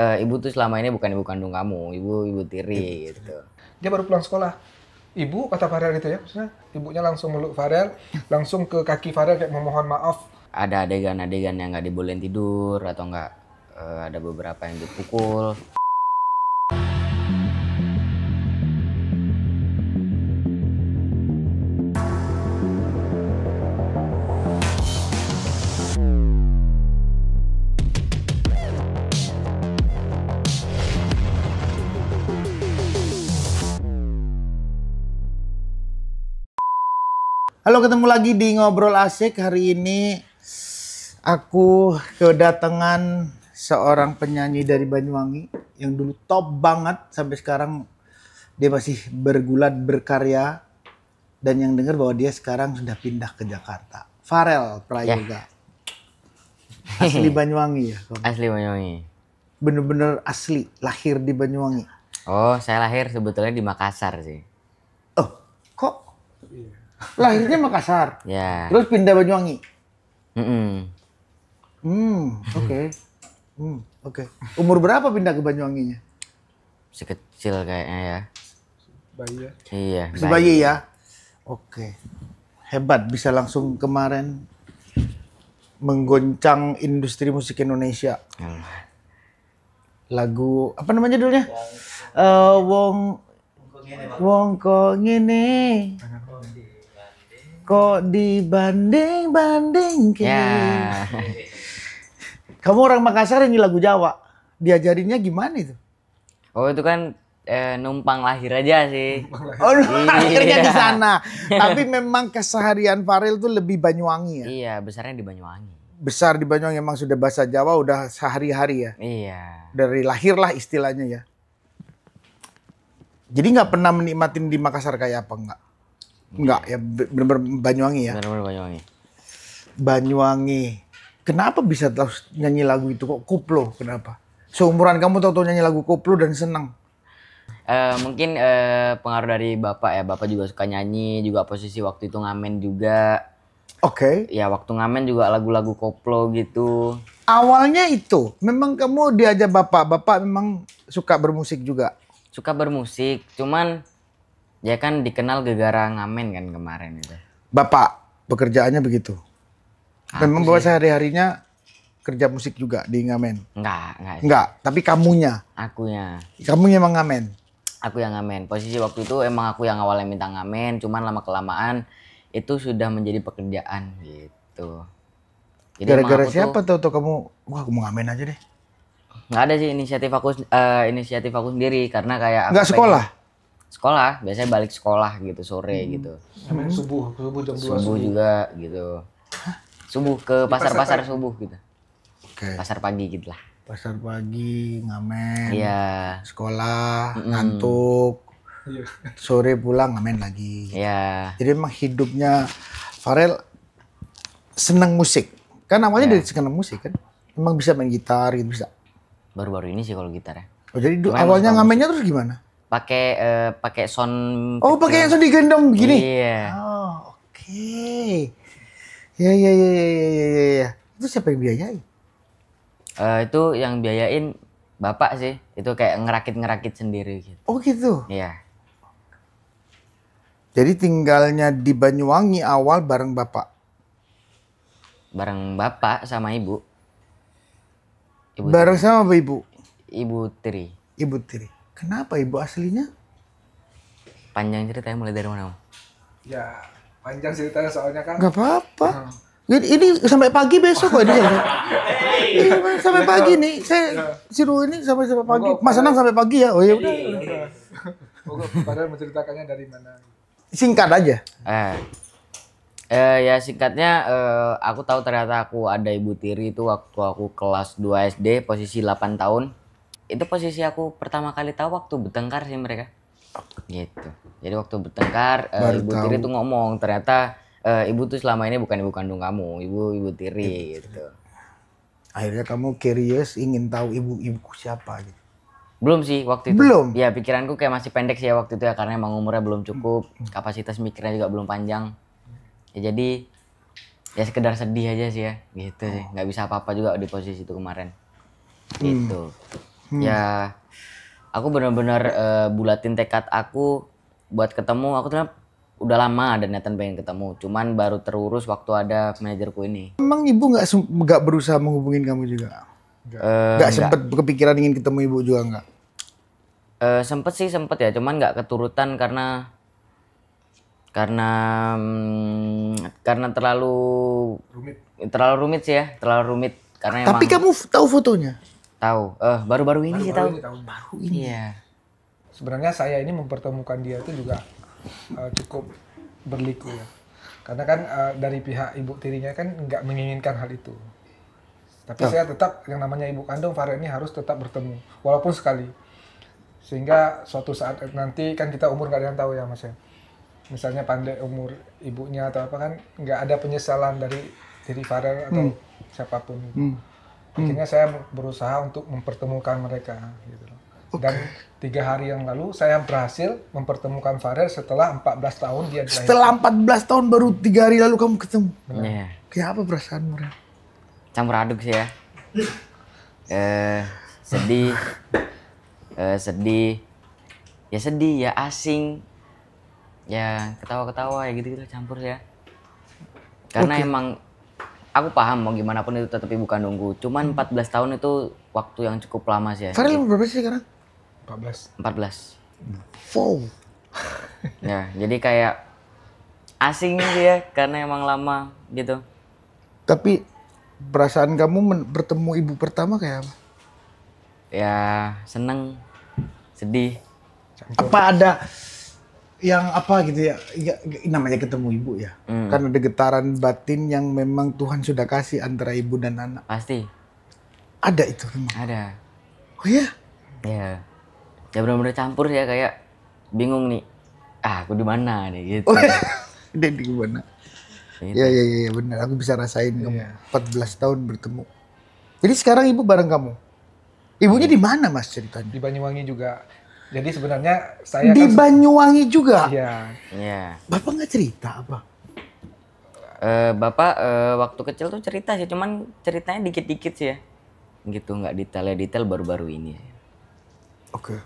ibu tuh selama ini bukan ibu kandung kamu, ibu tiri gitu. Dia baru pulang sekolah. Ibu, kata Farel gitu ya, maksudnya ibunya langsung meluk Farel, langsung ke kaki Farel kayak memohon maaf. Ada adegan-adegan yang nggak dibolehin tidur atau nggak, ada beberapa yang dipukul. Halo, ketemu lagi di Ngobrol Asik. Hari ini aku kedatangan seorang penyanyi dari Banyuwangi yang dulu top banget sampai sekarang dia masih bergulat berkarya, dan yang dengar bahwa dia sekarang sudah pindah ke Jakarta. Farel Prayoga. Asli Banyuwangi ya? Asli Banyuwangi. Bener-bener asli, lahir di Banyuwangi. Oh, saya lahir sebetulnya di Makassar sih. Oh, kok? Lahirnya Makassar, Ya. terus pindah Banyuwangi. Oke. Oke. Umur berapa pindah ke Banyuwanginya? Si kecil kayaknya ya. Bayi ya. Iya. Masih bayi ya? Oke. Hebat, bisa langsung kemarin menggoncang industri musik Indonesia. Lagu apa namanya judulnya? Wong kok ngene. Kok dibanding-banding Ya. Kamu orang Makassar nyanyi lagu Jawa. Diajarinnya gimana itu? Oh, itu kan numpang lahir aja sih. Oh, akhirnya di Iya. sana. Tapi memang keseharian Farel tuh lebih Banyuwangi ya. Iya, besarnya di Banyuwangi. Besar di Banyuwangi, emang sudah bahasa Jawa udah sehari-hari ya. Iya. Dari lahir lah istilahnya ya. Jadi nggak pernah menikmatin di Makassar kayak apa enggak? Enggak ya, bener-bener Banyuwangi ya. Benar-benar Banyuwangi. Banyuwangi. Kenapa bisa terus nyanyi lagu itu kok koplo? Kenapa? Seumuran kamu tahu nyanyi lagu koplo dan senang. Mungkin pengaruh dari bapak ya. Bapak juga suka nyanyi, juga posisi waktu itu ngamen juga. Oke. Ya waktu ngamen juga lagu-lagu koplo gitu. Awalnya itu, memang kamu diajak bapak memang suka bermusik juga. Suka bermusik, cuman ya kan dikenal gara-gara ngamen kan kemarin itu. Bapak pekerjaannya begitu. Memang Aku bahwa sih. sehari-harinya kerja musik juga di ngamen. Enggak sih. Enggak, tapi kamunya. Kamunya emang ngamen. Aku yang ngamen. Posisi waktu itu emang aku yang awalnya minta ngamen, cuman lama-kelamaan itu sudah menjadi pekerjaan gitu. Jadi Gara-gara emang aku siapa tahu kamu, wah aku mau ngamen aja deh. nggak ada sih inisiatif aku sendiri karena kayak aku Enggak sekolah? Sekolah, biasanya balik sekolah gitu sore gitu. Namanya subuh jam 2 Subuh juga gitu. Subuh ke pasar-pasar subuh gitu. Oke. Pasar pagi gitu lah. Pasar pagi, ngamen, Iya. sekolah, ngantuk, Iya. sore pulang ngamen lagi. Iya. Jadi emang hidupnya Farel senang musik. Kan awalnya dari senang musik kan. Emang bisa main gitar gitu bisa. Baru-baru ini sih kalau gitar ya. Oh, jadi Cuma awalnya emang suka ngamennya terus gimana? Pakai sound. Oh, pakai yang digendong begini. Iya. Oh, oke. Ya. Itu siapa yang biayain? Itu yang biayain bapak sih. Itu kayak ngerakit sendiri gitu. Oh gitu. Iya. Jadi tinggalnya di Banyuwangi awal bareng bapak. Bareng bapak sama ibu. Bareng sama ibu. Ibu tiri. Ibu tiri. Kenapa ibu aslinya? Panjang ceritanya mulai dari mana, Om? Ya, panjang ceritanya soalnya kan. Gak apa-apa. Ini sampai pagi besok kok ini. Ini sampai pagi nih. Saya suruh ini sampai pagi. Mas Anang sampai pagi ya. Oh ya udah. Moga padahal menceritakannya dari mana. Singkat aja. Ya singkatnya aku tahu ternyata aku ada ibu tiri itu waktu aku kelas 2 SD, posisi 8 tahun. Itu posisi aku pertama kali tahu waktu bertengkar sih mereka. Gitu. Jadi waktu bertengkar ibu tiri tuh ngomong ternyata ibu tuh selama ini bukan ibu kandung kamu, ibu tiri gitu. Akhirnya kamu curious ingin tahu ibu-ibuku siapa gitu. Belum sih waktu itu. Belum? Ya pikiranku kayak masih pendek sih ya waktu itu ya karena emang umurnya belum cukup, kapasitas mikirnya juga belum panjang. Ya jadi ya sekedar sedih aja sih ya gitu sih, nggak bisa apa-apa juga di posisi itu kemarin gitu. Ya aku benar-benar bulatin tekad aku buat ketemu. Aku tuh udah lama ada niatan pengen ketemu, cuman baru terurus waktu ada manajerku ini. Emang ibu nggak berusaha menghubungin kamu juga? Nggak sempet kepikiran ingin ketemu ibu juga nggak? Sempet ya, cuman nggak keturutan karena terlalu rumit sih ya, terlalu rumit karena Tapi emang kamu tahu fotonya? tahu baru-baru ini sih tahu. Baru Iya. Sebenarnya saya ini mempertemukan dia itu juga cukup berliku ya. Karena kan dari pihak ibu tirinya kan nggak menginginkan hal itu. Tapi saya tetap yang namanya ibu kandung Farel ini harus tetap bertemu, walaupun sekali. Sehingga suatu saat nanti kan kita umur nggak ada yang tahu ya Mas ya. Misalnya pandai umur ibunya atau apa kan nggak ada penyesalan dari diri Farel atau siapapun. Akhirnya saya berusaha untuk mempertemukan mereka gitu loh. Dan 3 hari yang lalu saya berhasil mempertemukan Farel setelah 14 tahun dia dilahirkan. Setelah 14 tahun baru 3 hari lalu kamu ketemu. Iya. Kayak apa perasaanmu, Ren? Campur aduk sih ya. Sedih, sedih ya asing, ya ketawa-ketawa ya gitu-gitu campur ya. Karena emang aku paham mau gimana pun itu tetap ibu kandungku. Cuman 14 tahun itu waktu yang cukup lama sih ya. Farel umur berapa sih sekarang? 14. 14. Wow. Ya, jadi kayak asing sih ya karena emang lama gitu. Tapi perasaan kamu bertemu ibu pertama kayak apa? Ya seneng, sedih. Apa ada yang apa gitu ya, namanya ketemu ibu ya. Kan ada getaran batin yang memang Tuhan sudah kasih antara ibu dan anak. Pasti Ada itu memang. ada. Oh ya? Ya. Ya benar-benar campur ya kayak bingung nih. Aku di mana nih gitu. Oh ya? Dia di mana? Gitu. Ya benar. Aku bisa rasain kamu 14 tahun bertemu. Jadi sekarang ibu bareng kamu. Ibunya di mana Mas ceritanya? Di Banyuwangi juga. Jadi sebenarnya saya Di kan Banyuwangi juga. iya. Iya. Bapak nggak cerita apa? Bapak waktu kecil tuh cerita sih, cuman ceritanya dikit-dikit sih ya. Gitu, nggak detail baru-baru ini. Oke.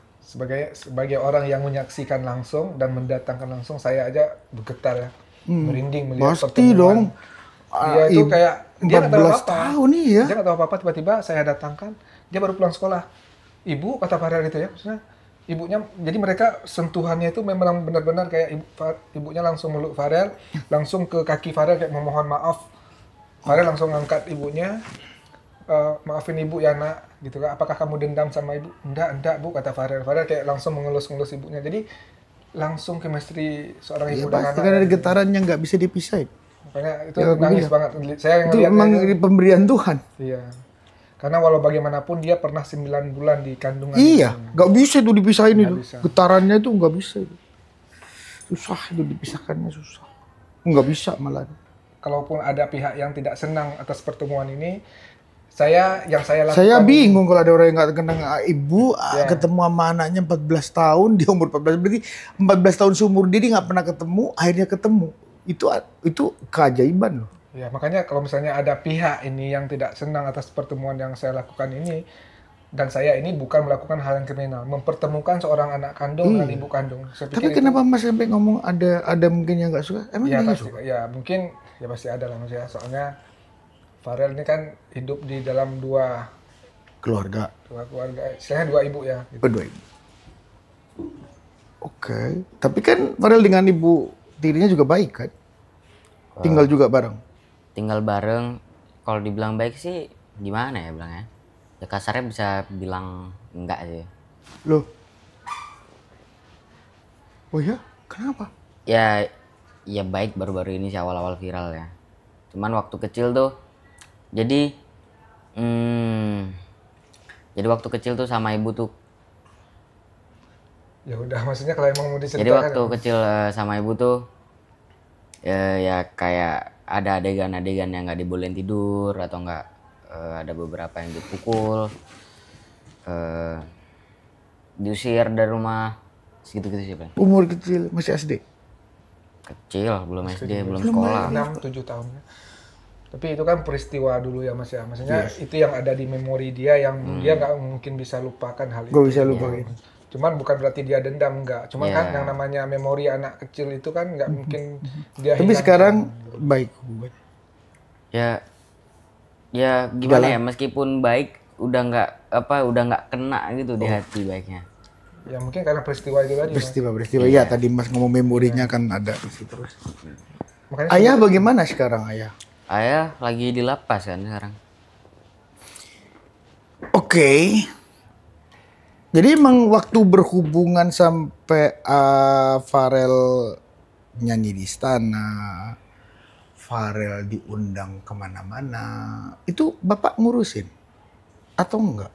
Sebagai orang yang menyaksikan langsung dan mendatangkan langsung, saya aja bergetar ya. Merinding melihat Pasti dong. Dia itu kayak dia nggak tahu 14 apa-apa. tahun nih ya. Dia nggak tahu apa-apa, tiba-tiba saya datangkan, dia baru pulang sekolah. Ibu, kata Farel itu ya, maksudnya ibunya, jadi mereka sentuhannya itu memang benar-benar kayak ibunya langsung meluk Farel, langsung ke kaki Farel kayak memohon maaf. Farel langsung ngangkat ibunya, maafin ibu ya nak, gitu kan. Apakah kamu dendam sama ibu? Enggak bu, kata Farel. Farel kayak langsung mengelus-ngelus ibunya. Jadi langsung chemistry seorang Ya ibu dan pasti anak. kan ada getaran yang nggak bisa dipisahin. Makanya itu Ya, aku nangis bilang. banget. Saya Itu ngeliatnya emang itu. ini pemberian Tuhan. Iya. Karena walau bagaimanapun dia pernah 9 bulan di kandungan. Iya, nggak bisa itu dipisahin itu. bisa. Getarannya itu nggak bisa itu. Susah itu dipisahkannya susah. Nggak bisa malah. Kalaupun ada pihak yang tidak senang atas pertemuan ini, saya lakukan. Saya bingung kalau ada orang yang nggak kenal ibu Ya. ketemu sama anaknya 14 tahun, dia umur 14 berarti 14 tahun seumur dia nggak pernah ketemu, akhirnya ketemu. Itu keajaiban loh. Ya, makanya kalau misalnya ada pihak ini yang tidak senang atas pertemuan yang saya lakukan ini, dan saya ini bukan melakukan hal yang kriminal, mempertemukan seorang anak kandung dengan ibu kandung. Saya Tapi pikir kenapa Mas sampai ngomong ada mungkin yang nggak suka? Emang ya dia nggak pasti, suka? ya mungkin ya pasti ada lah Mas ya. Soalnya Farel ini kan hidup di dalam dua Keluarga. keluarga, istilahnya 2 ibu ya. Gitu. Berdua ibu. Oke. Tapi kan Farel dengan ibu tirinya juga baik kan? Tinggal juga bareng. Tinggal bareng, kalau dibilang baik sih gimana ya bilangnya? Ya kasarnya bisa bilang enggak sih. Loh. Oh ya? Kenapa? Ya baik baru-baru ini sih awal-awal viral ya. Cuman waktu kecil tuh jadi waktu kecil tuh sama ibu tuh. Ya udah, maksudnya kalau emang mau Jadi diceritakan. waktu kecil sama ibu tuh ya kayak ada adegan-adegan yang nggak dibolehin tidur atau nggak ada beberapa yang dipukul, diusir dari rumah, segitu-gitu sih Bang. Umur kecil masih SD. Kecil, belum SD, belum sekolah. 6-7 tahun. Tapi itu kan peristiwa dulu ya Mas ya. Maksudnya itu yang ada di memori dia yang dia nggak mungkin bisa lupakan hal itu. Gue bisa lupain. Cuman bukan berarti dia dendam, enggak. Cuman kan yang namanya memori anak kecil itu kan nggak mungkin dia Tapi hilangkan. sekarang baik hubungan. Ya gimana ya, meskipun baik udah nggak kena gitu di hati baiknya. Ya mungkin karena peristiwa itu tadi. Mas. Peristiwa. Iya, tadi Mas ngomong memorinya kan ada di situ terus. Makanya Ayah bagaimana sekarang, Ayah? Ayah lagi di lapas kan sekarang. Oke. Jadi emang waktu berhubungan sampai Farel nyanyi di istana, Farel diundang kemana-mana, itu Bapak ngurusin? Atau enggak?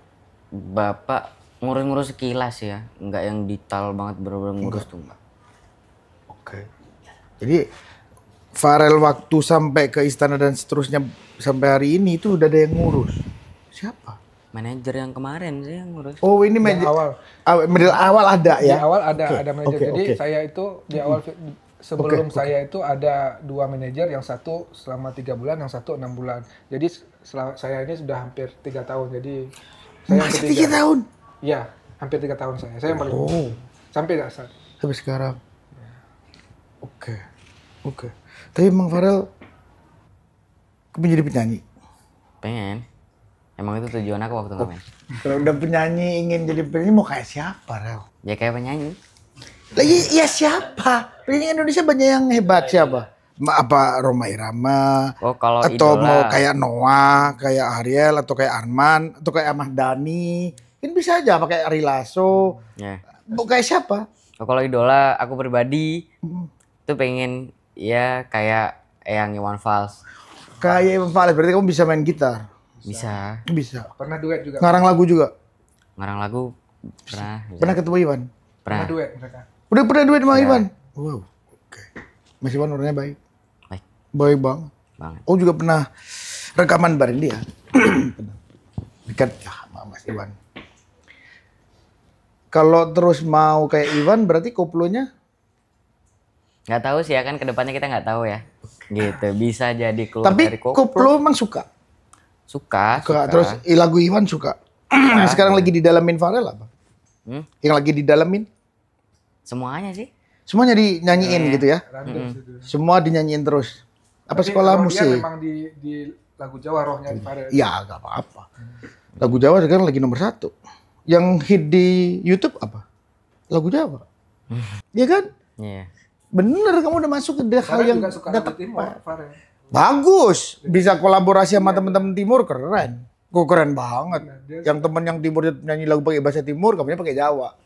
Bapak ngurus-ngurus sekilas ya, nggak yang detail banget bener-bener ngurus tuh enggak. Oke. Jadi Farel waktu sampai ke istana dan seterusnya sampai hari ini itu udah ada yang ngurus. Siapa? Manajer yang kemarin sih yang ngurus. Oh ini di awal. awal ada Di ya? awal ada manajer. Jadi oke. saya itu di awal sebelum saya itu ada 2 manajer, yang satu selama 3 bulan, yang satu 6 bulan. Jadi saya ini sudah hampir 3 tahun. Jadi saya yang Masih ketiga. 3 tahun? Iya, hampir 3 tahun saya. Saya yang paling sampai dasar. Sampai sekarang. Oke. Tapi Bang Farel menjadi penyanyi. Pengen. Emang itu tujuan aku waktu ngamen. Kalau udah penyanyi ingin jadi penyanyi mau kayak siapa, Rel? Ya kayak penyanyi. Lagi ya siapa? Penyanyi Indonesia banyak yang hebat siapa? Apa Rhoma Irama? Oh kalau Atau idola. mau kayak Noah, kayak Ariel, atau kayak Arman, atau kayak Ahmad Dhani. Kan bisa aja pakai Ari Lasso. Ya. Mau kayak siapa? Oh, kalau idola aku pribadi tuh pengen ya kayak Eyang Iwan Fals. Kayak Iwan Fals, berarti kamu bisa main gitar. Bisa. Bisa. Pernah duet juga. Ngarang lagu juga. Ngarang lagu pernah. Pernah ketemu Iwan? Pernah Pernah. duet mereka. Udah pernah duet sama Iwan? Wow. Oke. Mas Iwan orangnya baik. Baik Baik banget. banget. Oh juga pernah rekaman bareng dia. Dekat ya sama Mas Iwan. Kalau terus mau kayak Iwan berarti koplonya Nggak tahu sih ya, kan kedepannya kita nggak tahu ya. Gitu. Bisa jadi keluar tapi dari koplo. koplo emang suka. Suka. Terus lagu Iwan suka. Sekarang lagi didalamin Farel apa? Yang lagi didalamin? Semuanya sih. Semuanya dinyanyiin gitu ya. Random situ. Semua dinyanyiin terus. Apa Tapi sekolah roh musik? Dia memang di lagu Jawa rohnya di Farel. Ya gak apa-apa. Lagu Jawa sekarang lagi nomor 1. Yang hit di YouTube apa? Lagu Jawa. Iya kan? Iya. Bener kamu udah masuk ke hal Farel yang juga suka udah lagu Timur, tepat. Farel. Bagus. Bisa kolaborasi sama teman-teman Timur keren. Kok keren banget. Yang temen yang Timur nyanyi lagu pakai bahasa Timur, kamunya pakai Jawa.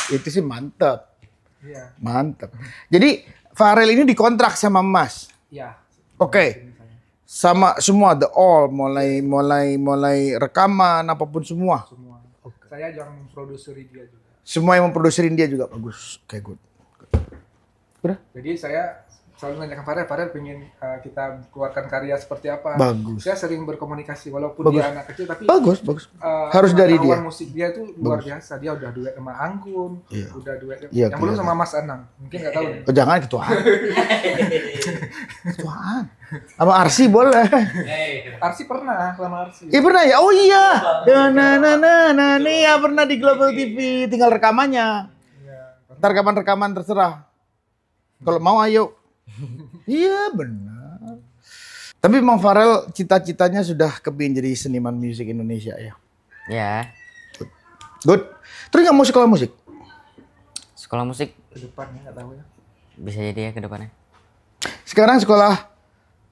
Itu sih mantap. Iya. Mantap. Jadi Farel ini dikontrak sama Mas. Iya. Oke. Sama semua the all mulai rekaman apapun semua. Semua. Saya yang memproduksi dia juga. Semua yang memproduserin dia juga bagus. Oke, good. Udah? Jadi saya selalu nanyakan Farel pengen kita keluarkan karya seperti apa. Bagus. Saya sering berkomunikasi walaupun Bagus. dia anak kecil tapi Bagus. Harus dari dia. pengetahuan musik dia itu luar biasa. Dia udah duet sama Anggun, Iya. udah duet Iya, yang belum kelihatan. sama Mas Anang. Mungkin nggak tahu nih. Oh, jangan ketuaan. Ketuaan. Sama Arsi boleh. Arsi pernah sama Arsi. Iya pernah ya? Oh iya. Nih ya pernah di Global TV. Tinggal rekamannya. Iya. Ntar rekaman terserah. Kalau mau ayo. Iya benar. Tapi Bang Farel cita-citanya sudah kepingin jadi seniman musik Indonesia ya? Ya. Good. Terus nggak mau sekolah musik? Sekolah musik Ke depannya nggak tahu ya. bisa jadi ya ke depannya. Sekarang sekolah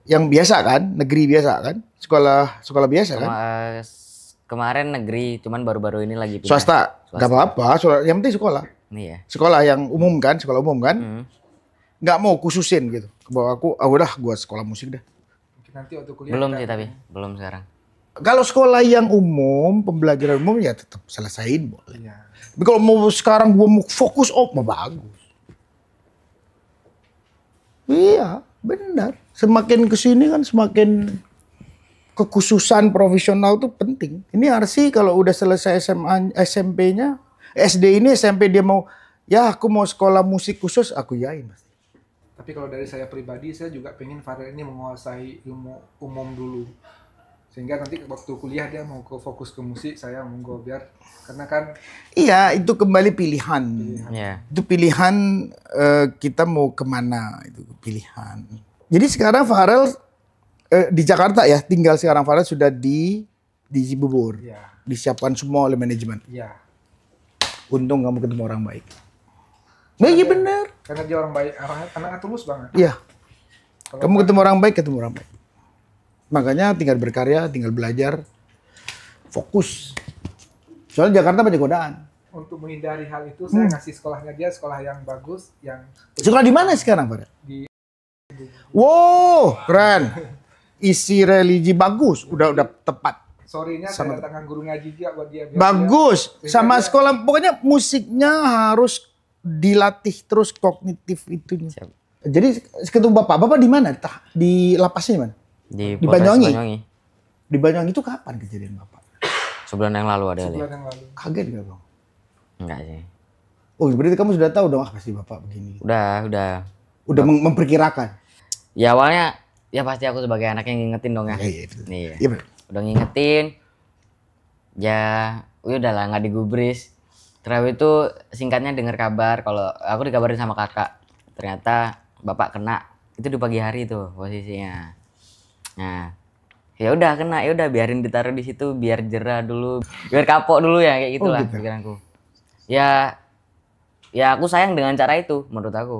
yang biasa kan? Negeri biasa kan? Sekolah biasa kan? Kemarin negeri, cuman baru-baru ini lagi pindah. Swasta. Gak apa-apa. Yang penting sekolah. Iya. Sekolah yang umum kan? Sekolah umum kan? Hmm. Nggak mau khususin gitu. Bahwa aku, udah gua sekolah musik dah. Mungkin nanti waktu kuliah. Belum kita- sih tapi, belum sekarang. Kalau sekolah yang umum, pembelajaran umum ya tetap selesain boleh. Iya. Tapi kalau mau sekarang gua mau fokus mah bagus. Iya, benar. Semakin kesini kan semakin kekhususan profesional tuh penting. Ini Arsi kalau udah selesai SMA, SMP-nya, SD ini SMP dia mau, ya aku mau sekolah musik khusus, aku yain pasti. Tapi kalau dari saya pribadi, saya juga pengen Farel ini menguasai ilmu umum dulu. Sehingga nanti waktu kuliah dia mau fokus ke musik, saya monggo biar. Karena kan Iya, itu kembali pilihan. Ya. Itu pilihan kita mau kemana, itu pilihan. Jadi sekarang Farel di Jakarta ya, tinggal sekarang Farel sudah di Cibubur. ya, Disiapkan semua oleh manajemen. ya. Untung kamu ketemu orang baik. Nah, iya bener. Karena dia orang baik, anaknya tulus banget. Iya. Kalau Kamu ketemu orang baik, ketemu orang baik. Makanya tinggal berkarya, tinggal belajar, fokus. Soalnya Jakarta banyak godaan. untuk menghindari hal itu, saya ngasih sekolahnya dia sekolah yang bagus, yang Sekolah di mana sekarang, Pak? di Wow, keren. Isi religi bagus, udah tepat. sorry-nya saya datangkan guru ngaji juga buat dia. Biar Bagus. dia- Sama dia- sekolah, pokoknya musiknya harus dilatih terus kognitif itunya. Siap. Jadi ketemu Bapak di mana? Di lapasnya di mana? Di Di Polres Banyuwangi? Banyuwangi. Di Banyuwangi itu kapan kejadian Bapak? Sebulan yang lalu ada sebulan ya. yang lalu. Kaget gak Bang? Enggak sih. Oh berarti kamu sudah tahu dong pasti Bapak begini. Udah. Udah memperkirakan. Ya awalnya ya pasti aku sebagai anak yang ngingetin dong ya. Iya, itu. Iya. Iya benar. Udah ngingetin. Ya udahlah nggak digubris. Terakhir itu singkatnya dengar kabar kalau aku dikabarin sama kakak. Ternyata bapak kena itu di pagi hari tuh posisinya. Nah, ya udah kena, ya udah biarin ditaruh di situ biar jerah dulu, biar kapok dulu ya kayak gitulah gitu. pikiranku. Ya aku sayang dengan cara itu menurut aku.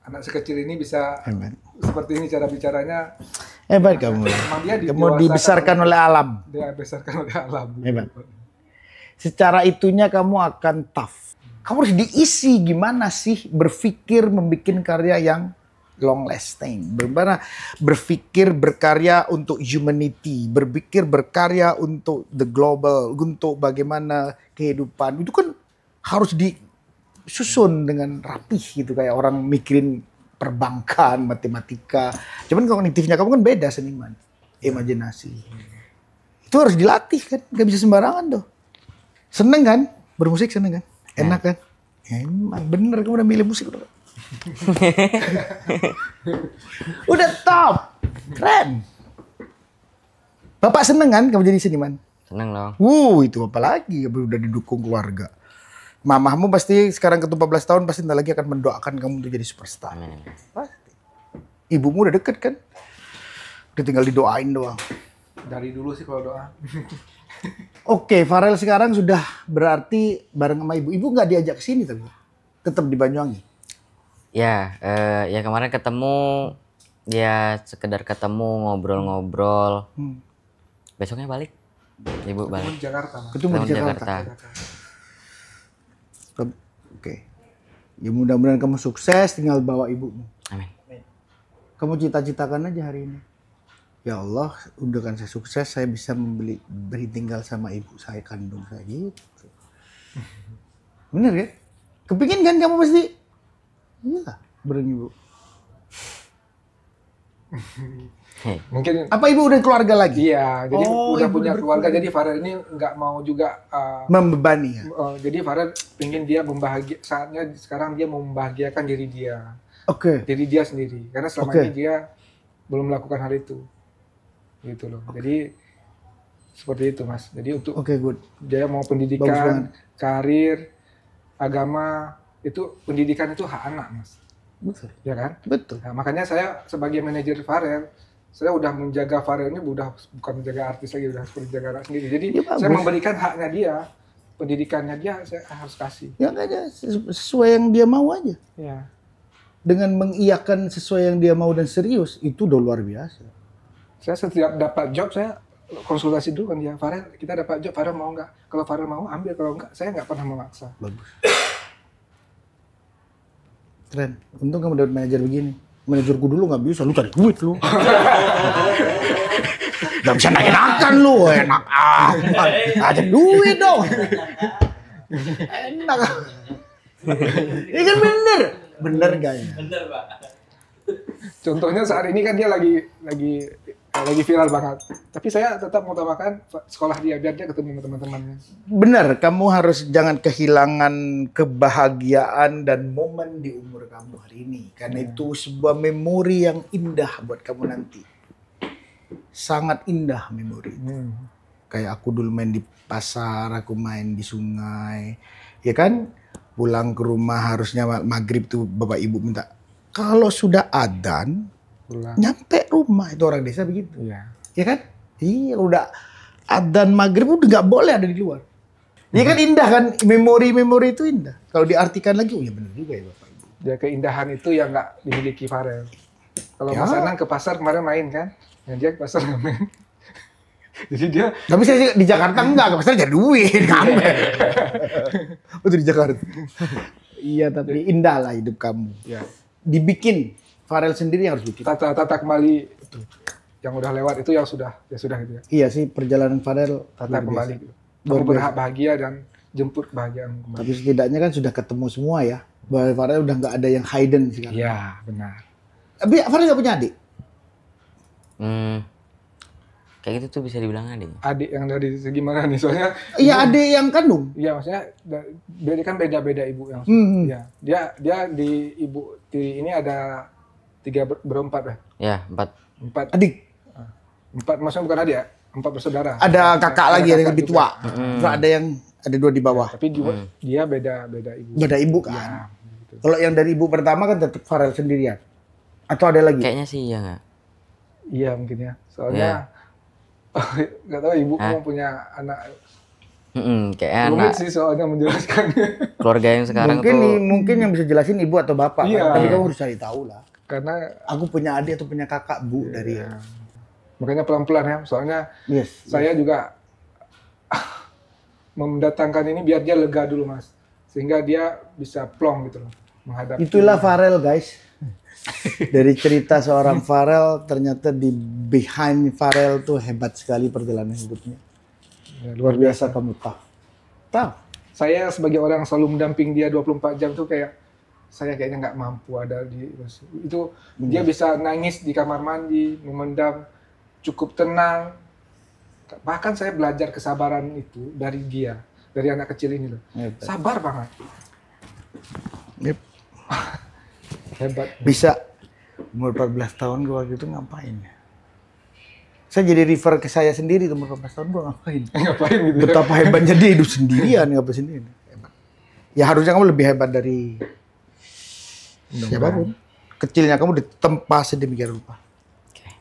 Anak sekecil ini bisa Hebat. seperti ini cara bicaranya. Hebat kamu. Emang dia Kamu dibesarkan oleh alam. Dia dibesarkan oleh alam. Hebat. Secara itunya kamu akan tough. Kamu harus diisi gimana sih berpikir membuat karya yang long lasting. Bagaimana berpikir berkarya untuk humanity, berpikir berkarya untuk the global, untuk bagaimana kehidupan. Itu kan harus disusun dengan rapih gitu kayak orang mikirin perbankan, matematika. Cuman kognitifnya kamu kan beda seniman, imajinasi. Itu harus dilatih kan, gak bisa sembarangan tuh. Seneng kan? Bermusik seneng kan? Enak kan? Emang bener kamu udah milih musik udah. Udah top. Keren. Bapak seneng kan kamu jadi seniman? Seneng dong. Itu apa lagi? Udah didukung keluarga. Mamahmu pasti sekarang ke 14 tahun pasti ntar lagi akan mendoakan kamu untuk jadi superstar. Amin. Pasti. Ibumu udah deket kan? Udah tinggal didoain doang. Dari dulu sih kalau doa. Oke, Farel sekarang sudah berarti bareng sama ibu. Ibu nggak diajak ke sini tapi tetap di Banyuwangi. Ya, ya kemarin ketemu, ya sekedar ketemu ngobrol-ngobrol. Besoknya balik, ibu Ketemu balik. di Jakarta, Mas. Ketemu di Ketemu di Jakarta. Jakarta. Oke. Ya mudah-mudahan kamu sukses, tinggal bawa ibumu. Amin. Kamu cita-citakan aja hari ini. Ya Allah, udahkan saya sukses, saya bisa beri tinggal sama ibu saya kandung saya gitu. Bener kan? Kepingin kan kamu pasti? Iya, bareng ibu. Mungkin Apa ibu udah keluarga lagi? iya, jadi Oh, udah ibu punya udah keluarga. Jadi Farel ini nggak mau juga Membebani ya? jadi Farel pengen dia saatnya sekarang dia mau membahagiakan diri dia. Oke. Diri dia sendiri. Karena selama Oke. ini dia belum melakukan hal itu. Gitu loh. Jadi seperti itu, Mas. Jadi untuk Oke, good. dia mau Bagus pendidikan, banget. karir, agama, itu pendidikan itu hak anak, Mas. Betul. Ya kan? Betul. Nah, makanya saya sebagai manajer Farel, saya udah menjaga Farel ini udah bukan menjaga artis lagi, udah seperti menjaga anak sendiri. Jadi Ya, bagus. saya memberikan haknya dia, pendidikannya dia saya harus kasih. Ya nggak aja, sesuai yang dia mau aja. Ya. Dengan mengiyakan sesuai yang dia mau dan serius, itu udah luar biasa. Saya setiap dapat job saya konsultasi dulu kan dia, Farel kita dapat job, Farel mau nggak? Kalau Farel mau ambil, kalau nggak saya nggak pernah memaksa. Bagus. Keren. Untung kamu dapat manajer begini. Manajerku dulu nggak bisa, lu cari duit lu. Gak bisa enak-enakan lu, enak amat. Ajak duit dong. Enak. Ini kan bener. Bener gak ya? Contohnya saat ini kan dia lagi lagi viral banget. Tapi saya tetap mengutamakan sekolah dia biar dia ketemu sama teman-temannya. Benar, kamu harus jangan kehilangan kebahagiaan dan momen di umur kamu hari ini. Karena itu sebuah memori yang indah buat kamu nanti. Sangat indah memori itu. Kayak aku dulu main di pasar, aku main di sungai. Ya kan? Pulang ke rumah harusnya maghrib tuh bapak ibu minta. Kalau sudah adzan, Pulang. nyampe rumah itu orang desa begitu. Iya. Ya kan? Iya udah adzan maghrib udah nggak boleh ada di luar. Ya kan indah kan, memori-memori itu indah. Kalau diartikan lagi, oh ya benar juga ya Bapak Ibu. Ya keindahan itu yang nggak dimiliki Farel. Kalau Ya. Mas Anang ke pasar kemarin main kan, yang dia ke pasar nggak main. Jadi dia Tapi saya sih di Jakarta enggak, ke pasar jadi duit, ngamen. Betul di Jakarta. Iya tapi indah lah hidup kamu. ya Dibikin, Farel sendiri yang harus bikin. tata kembali yang udah lewat itu yang sudah gitu ya. Iya sih perjalanan Farel Tata luar kembali. biasa. Gitu. Luar Kamu biasa. berhak bahagia dan jemput kebahagiaan kembali. Tapi setidaknya kan sudah ketemu semua ya. Bahwa Farel udah nggak ada yang hidden sekarang. Iya benar. Tapi Farel nggak punya adik? Kayak gitu tuh bisa dibilang adik. Adik yang dari segi mana nih soalnya? Iya adik yang kandung. Iya maksudnya beda kan beda ibu yang. Hmm. Ya dia di ibu tiri ini ada berempat ya. Ya, 4. Empat maksudnya bukan adik ya. 4 bersaudara. Ada kakak lagi yang lebih juga. tua. Terus ada yang ada 2 di bawah. Tapi dia beda ibu. Beda ibu kan. Ya, gitu. Kalau yang dari ibu pertama kan tetap Farel sendirian. Atau ada lagi? Kayaknya sih iya nggak? Iya mungkin ya. Soalnya nggak tahu ibu mau punya anak. Kayaknya Rumit anak sih soalnya menjelaskannya. keluarga yang sekarang Mungkin tuh mungkin yang bisa jelasin ibu atau bapak. Iya. Kan? Tapi kamu harus cari tahu lah. Karena Aku punya adik atau punya kakak bu dari. makanya pelan-pelan ya. Soalnya Yes. saya juga mendatangkan ini biar dia lega dulu mas. Sehingga dia bisa plong gitu loh. Menghadapi. Itulah Farel guys. Dari cerita seorang Farel ternyata di behind Farel tuh hebat sekali perjalanan hidupnya. Ya, Luar biasa kamu tahu. Tahu. Saya sebagai orang yang selalu mendamping dia 24 jam tuh kayak saya kayaknya nggak mampu ada di itu. Dia bisa nangis di kamar mandi, memendam, cukup tenang. Bahkan saya belajar kesabaran itu dari dia, dari anak kecil ini loh. Hebat. Sabar banget. Yep. Hebat. Bisa umur 14 tahun gua waktu itu ngapain ya? Saya jadi refer ke saya sendiri umur 14 tahun gua ngapain? Ngapain gitu ya? Betapa hebatnya dia hidup sendirian, ngapain sendiri. Hebat. Ya harusnya kamu lebih hebat dari siapapun. Kecilnya kamu ditempa sedemikian rupa.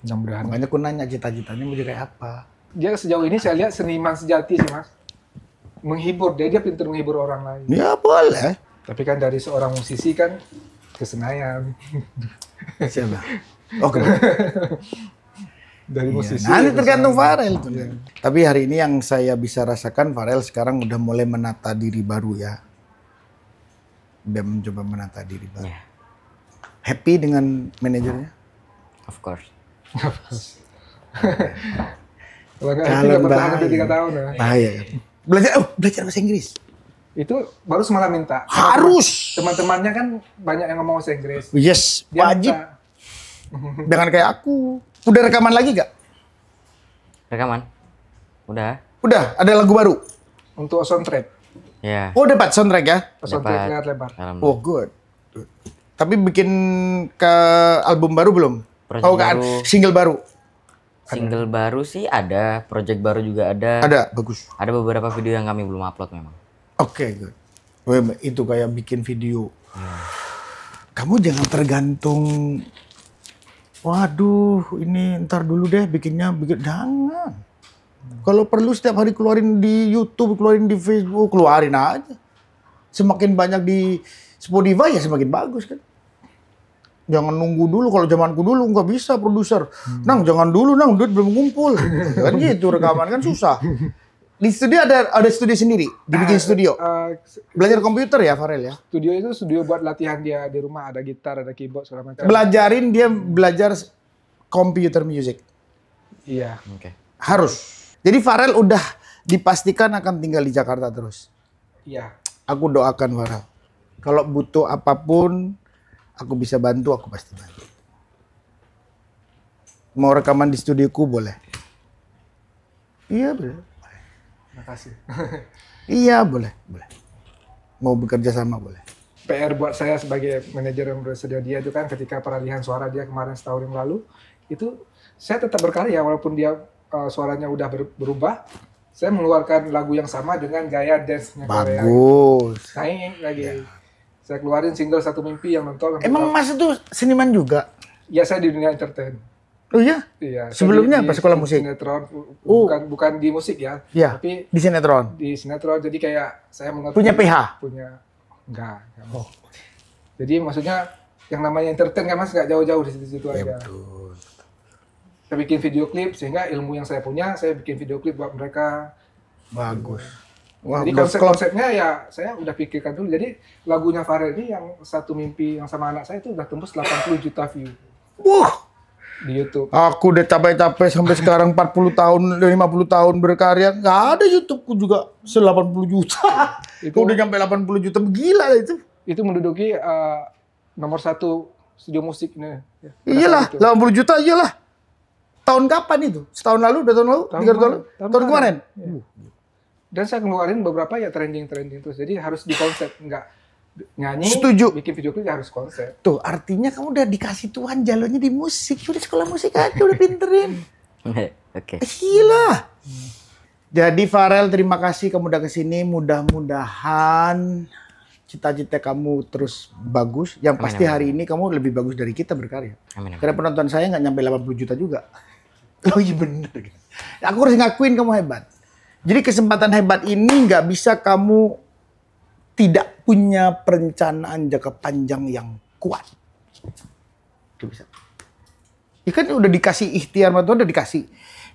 Mudah-mudahan. Makanya aku nanya cita-citanya mau jadi kayak apa. Dia sejauh ini saya lihat seniman sejati sih mas. Menghibur, dia pintar menghibur orang lain. Ya boleh. Tapi kan dari seorang musisi kan ke Senayan. Siapa? Oh, Dari musisi. nanti ke tergantung Senayan. Farel tuh. Tapi hari ini yang saya bisa rasakan Farel sekarang udah mulai menata diri baru ya. Udah mencoba menata diri baru. ya, Happy dengan manajernya? of course. Kalau nggak happy Kalau nggak bertahan bahaya. sampai 3 tahun ya. Bahaya kan? Belajar bahasa Inggris. Itu baru semalam minta. Harus. Teman-temannya kan banyak yang ngomong bahasa Inggris. Yes, Dia wajib. minta. Jangan kayak aku. Udah rekaman lagi gak? Rekaman? Udah? Udah, ada lagu baru. Untuk soundtrack. Ya. Oh, dapat soundtrack ya? Soundtrack Dapat. layar lebar. Alhamdulillah. Oh, good. Good. Tapi bikin ke album baru belum? Project Oh, kan baru. single baru. Single baru sih ada, project baru juga ada. Ada, bagus. Ada beberapa video yang kami belum upload memang. Oke, good. Weh, itu kayak bikin video. Kamu jangan tergantung. Waduh, ini ntar dulu deh bikin. Jangan. Kalau perlu setiap hari keluarin di YouTube, keluarin di Facebook, keluarin aja. Semakin banyak di Spotify ya semakin bagus kan. Jangan nunggu dulu, kalau zamanku dulu nggak bisa produser. Nang, jangan dulu, Nang, duit belum ngumpul. Kan gitu, rekaman kan susah. Di studio ada studio sendiri, dibikin studio. Belajar komputer ya, Farel ya? Studio itu studio buat latihan dia di rumah, ada gitar, ada keyboard segala macam. Belajarin dia belajar computer music. Iya. Oke. Harus. Jadi Farel udah dipastikan akan tinggal di Jakarta terus. Iya. Aku doakan Farel. Kalau butuh apapun, aku bisa bantu, aku pasti bantu. Mau rekaman di studioku boleh? Iya boleh. Makasih. Iya boleh. Mau bekerja sama boleh. PR buat saya sebagai manajer yang bersedia dia itu kan ketika peralihan suara dia kemarin setahun yang lalu, itu saya tetap berkarya walaupun dia suaranya udah berubah. Saya mengeluarkan lagu yang sama dengan gaya dance-nya Korea. Bagus. Nah ini lagi saya keluarin single Satu Mimpi yang nonton. Emang Mas itu seniman juga? Ya saya di dunia entertain. Oh iya? Iya. Sebelumnya saya apa sekolah musik? Sinetron, bukan di musik ya. Iya. Tapi Di sinetron. di sinetron. Jadi kayak saya mengerti. Punya PH? Enggak. Jadi maksudnya yang namanya entertain kan Mas nggak jauh-jauh di situ-situ aja. Betul. Saya bikin video klip sehingga ilmu yang saya punya saya bikin video klip buat mereka. Bagus. Wah, Jadi konsepnya ya saya udah pikirkan dulu. Jadi lagunya Farel ini yang Satu Mimpi yang sama anak saya itu udah tembus 80 juta view Wah, di YouTube. aku udah capek-capek sampai sekarang 40 tahun, 50 tahun berkarya. Nggak ada YouTubeku juga 80 juta. Itu udah nyampe 80 juta, gila itu. Itu menduduki nomor 1 studio musik nih. Ya, Iyalah, itu. 80 juta iyalah. Tahun kapan itu? Setahun lalu, 2 tahun lalu, 3 tahun lalu? Tahun kemarin. Ya. Dan saya ngeluarin beberapa ya trending terus. Jadi harus di konsep, nggak nyanyi, Setuju. bikin video klip ya harus konsep. Tuh, artinya kamu udah dikasih Tuhan jalurnya di musik. Udah sekolah musik aja, udah pinterin. Oke. Gila. Jadi Farel, terima kasih kamu udah kesini. Mudah-mudahan cita-cita kamu terus bagus. Yang pasti hari ini kamu lebih bagus dari kita berkarya. Amin. Karena penonton saya nggak nyampe 80 juta juga. Oh iya bener. Aku harus ngakuin kamu hebat. Jadi kesempatan hebat ini nggak bisa kamu tidak punya perencanaan jangka panjang yang kuat. Itu bisa. Ya kan udah dikasih ikhtiar sama Tuhan, udah dikasih.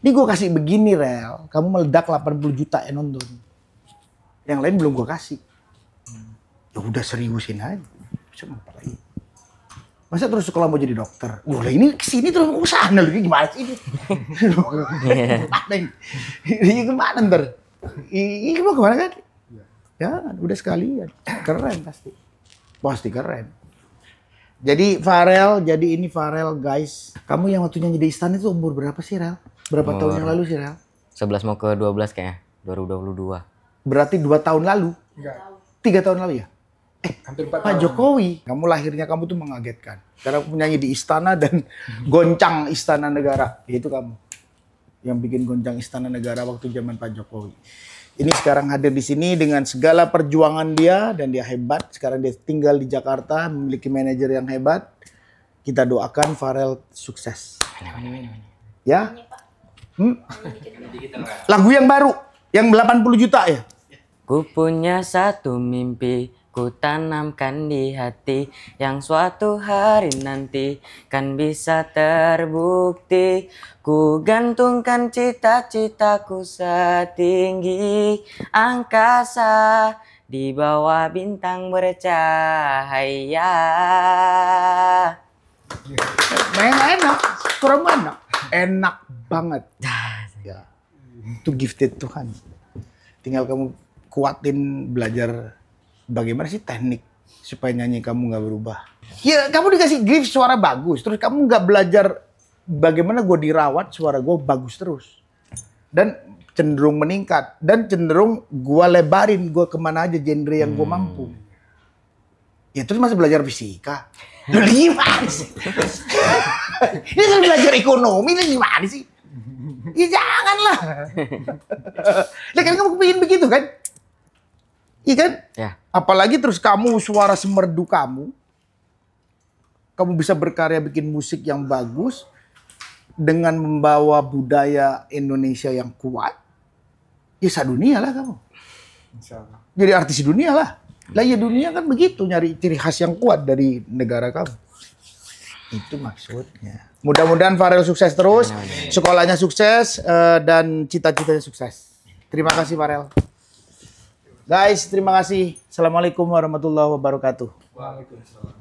Ini gue kasih begini, Rel. Kamu meledak 80 juta yang nonton. Yang lain belum gue kasih. Ya udah seriusin aja. Bisa apa lagi? Masa terus sekolah mau jadi dokter? Wah ini kesini terus mau kesana lagi gimana sih ini? Ini kemana ntar? Ini mau kemana kan? Ya udah sekalian. Keren pasti. Pasti keren. Jadi Farel, ini Farel guys. Kamu yang waktu nyanyi di Istana itu umur berapa sih Rel? Berapa tahun yang lalu sih Rel? 11 mau ke 12 kayaknya. 2022. Berarti 2 tahun lalu? Enggak. 3 tahun lalu ya? Hampir 4 Pak tahun. Jokowi, kamu lahirnya kamu tuh mengagetkan. Karena kamu nyanyi di istana dan goncang istana negara. Itu kamu yang bikin goncang istana negara waktu zaman Pak Jokowi. Ini sekarang hadir di sini dengan segala perjuangan dia dan dia hebat. Sekarang dia tinggal di Jakarta, memiliki manajer yang hebat. Kita doakan Farel sukses. Ya? Lagu yang baru, yang 80 juta ya? Ku punya satu mimpi, ku tanamkan di hati, yang suatu hari nanti kan bisa terbukti. Ku gantungkan cita-citaku setinggi angkasa, di bawah bintang bercahaya. Enak, kurang enak. Enak banget. Ya. Itu gifted Tuhan. Tinggal kamu kuatin belajar bagaimana sih teknik supaya nyanyi kamu nggak berubah. Ya kamu dikasih gift suara bagus, terus kamu nggak belajar bagaimana gue dirawat suara gue bagus terus. Dan cenderung meningkat. Dan cenderung gue lebarin, gue kemana aja genre yang gue mampu. Ya terus masih belajar fisika. Lu gimana sih? Ini kan belajar ekonomi, lu gimana sih? Ya janganlah. Lah kan kamu kepingin begitu kan? Iya kan? Ya. Apalagi terus kamu suara semerdu kamu bisa berkarya bikin musik yang bagus dengan membawa budaya Indonesia yang kuat. Ya sadunia lah kamu. Insyaallah. Jadi artis dunia lah. Lah ya dunia kan begitu nyari ciri khas yang kuat dari negara kamu. Itu maksudnya. Mudah-mudahan Farel sukses terus, sekolahnya sukses dan cita-citanya sukses. Terima kasih Farel. Guys, terima kasih. Assalamualaikum warahmatullahi wabarakatuh. Waalaikumsalam.